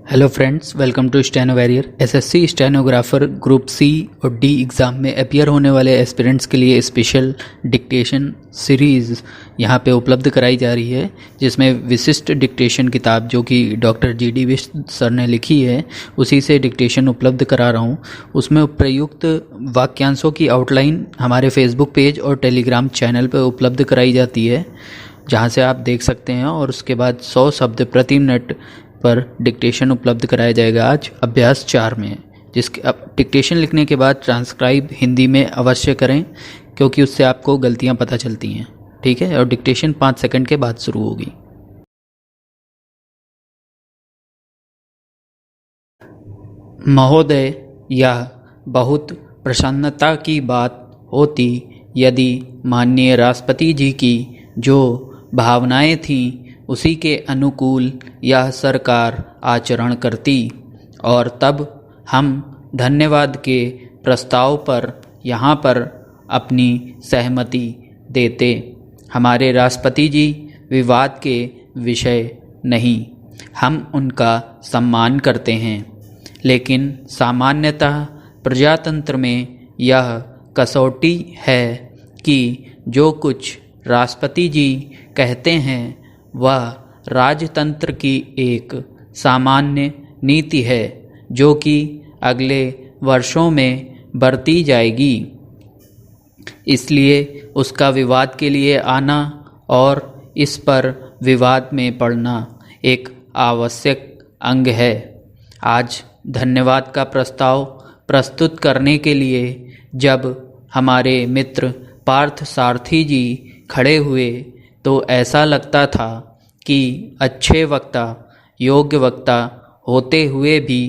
Hello friends, welcome to steno warrior. SSC stenographer group C और D exam में appear होने वाले aspirants के लिए स्पेशल डिक्टेशन सीरीज़ यहाँ पे उपलब्ध कराई जा रही है, जिसमें विशिष्ट डिक्टेशन किताब जो कि डॉक्टर जीडी बिष्ट सर ने लिखी है, उसी से डिक्टेशन उपलब्ध करा रहा हूँ। उसमें प्रयुक्त वाक्यांशों की आउटलाइन हमारे फेसबुक पेज और टेलीग्राम चैनल पर उपलब्ध कराई जाती है, जहाँ से आप देख सकते हैं। और उसके बाद 100 शब्द प्रति मिनट पर डिक्टेशन उपलब्ध कराया जाएगा। आज अभ्यास 4 में, जिसके अब डिक्टेशन लिखने के बाद ट्रांसक्राइब हिंदी में अवश्य करें, क्योंकि उससे आपको गलतियां पता चलती हैं। ठीक है, और डिक्टेशन 5 सेकंड के बाद शुरू होगी। महोदय, यह बहुत प्रसन्नता की बात होती यदि माननीय राष्ट्रपति जी की जो भावनाएं थीं उसी के अनुकूल यह सरकार आचरण करती, और तब हम धन्यवाद के प्रस्ताव पर यहाँ पर अपनी सहमति देते। हमारे राष्ट्रपति जी विवाद के विषय नहीं, हम उनका सम्मान करते हैं, लेकिन सामान्यतः प्रजातंत्र में यह कसौटी है कि जो कुछ राष्ट्रपति जी कहते हैं वह राजतंत्र की एक सामान्य नीति है, जो कि अगले वर्षों में बरती जाएगी। इसलिए उसका विवाद के लिए आना और इस पर विवाद में पड़ना एक आवश्यक अंग है। आज धन्यवाद का प्रस्ताव प्रस्तुत करने के लिए जब हमारे मित्र पार्थ सारथी जी खड़े हुए तो ऐसा लगता था कि अच्छे वक्ता, योग्य वक्ता होते हुए भी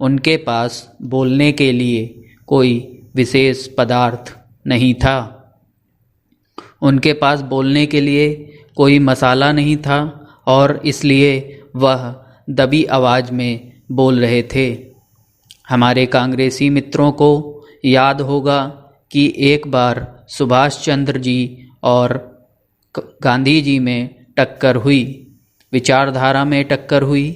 उनके पास बोलने के लिए कोई विशेष पदार्थ नहीं था। उनके पास बोलने के लिए कोई मसाला नहीं था, और इसलिए वह दबी आवाज़ में बोल रहे थे। हमारे कांग्रेसी मित्रों को याद होगा कि एक बार सुभाष चंद्र जी और गांधी जी में टक्कर हुई, विचारधारा में टक्कर हुई।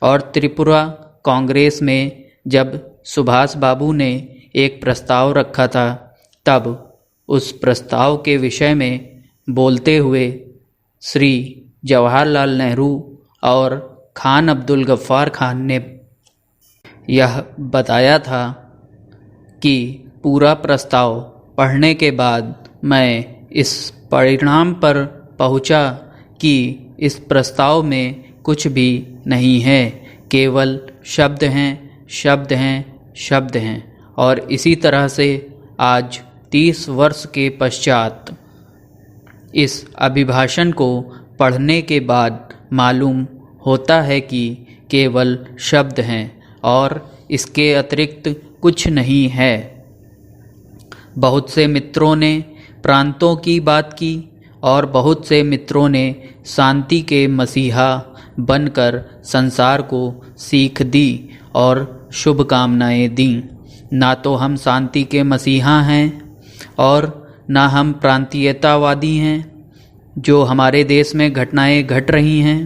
और त्रिपुरा कांग्रेस में जब सुभाष बाबू ने एक प्रस्ताव रखा था, तब उस प्रस्ताव के विषय में बोलते हुए श्री जवाहरलाल नेहरू और खान अब्दुल गफ्फार खान ने यह बताया था कि पूरा प्रस्ताव पढ़ने के बाद मैं इस परिणाम पर पहुंचा कि इस प्रस्ताव में कुछ भी नहीं है, केवल शब्द हैं, शब्द हैं, शब्द हैं। और इसी तरह से आज 30 वर्ष के पश्चात इस अभिभाषण को पढ़ने के बाद मालूम होता है कि केवल शब्द हैं और इसके अतिरिक्त कुछ नहीं है। बहुत से मित्रों ने प्रांतों की बात की और बहुत से मित्रों ने शांति के मसीहा बनकर संसार को सीख दी और शुभकामनाएं दी। ना तो हम शांति के मसीहा हैं और ना हम प्रांतीयतावादी हैं। जो हमारे देश में घटनाएं घट रही हैं,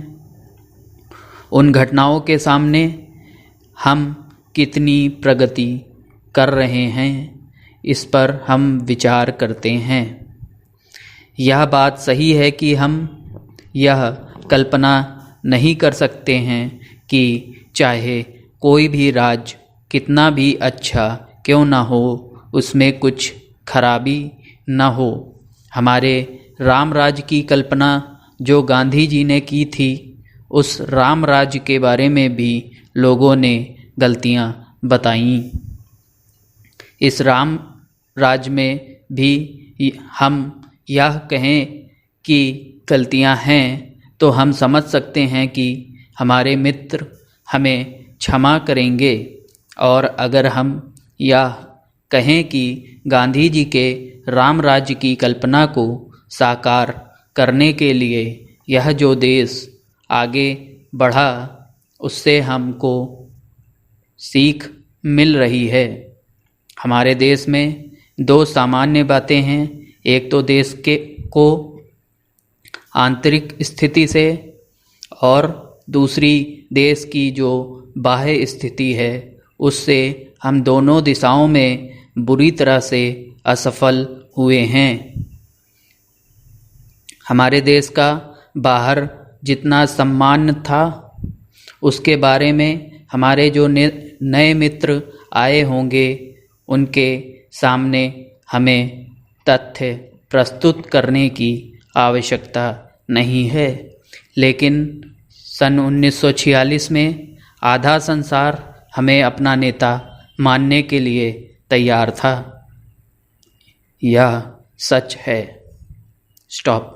उन घटनाओं के सामने हम कितनी प्रगति कर रहे हैं, इस पर हम विचार करते हैं। यह बात सही है कि हम यह कल्पना नहीं कर सकते हैं कि चाहे कोई भी राज्य कितना भी अच्छा क्यों ना हो, उसमें कुछ खराबी न हो। हमारे राम राज्य की कल्पना जो गांधी जी ने की थी, उस राम राज्य के बारे में भी लोगों ने गलतियां बताईं। इस राम राज्य में भी हम यह कहें कि गलतियां हैं तो हम समझ सकते हैं कि हमारे मित्र हमें क्षमा करेंगे। और अगर हम यह कहें कि गांधी जी के राम राज्य की कल्पना को साकार करने के लिए यह जो देश आगे बढ़ा, उससे हमको सीख मिल रही है। हमारे देश में 2 सामान्य बातें हैं। एक तो देश को आंतरिक स्थिति से, और दूसरी देश की जो बाह्य स्थिति है उससे हम दोनों दिशाओं में बुरी तरह से असफल हुए हैं। हमारे देश का बाहर जितना सम्मान था उसके बारे में हमारे जो नए मित्र आए होंगे उनके सामने हमें तथ्य प्रस्तुत करने की आवश्यकता नहीं है। लेकिन सन 1946 में आधा संसार हमें अपना नेता मानने के लिए तैयार था। यह सच है। स्टॉप।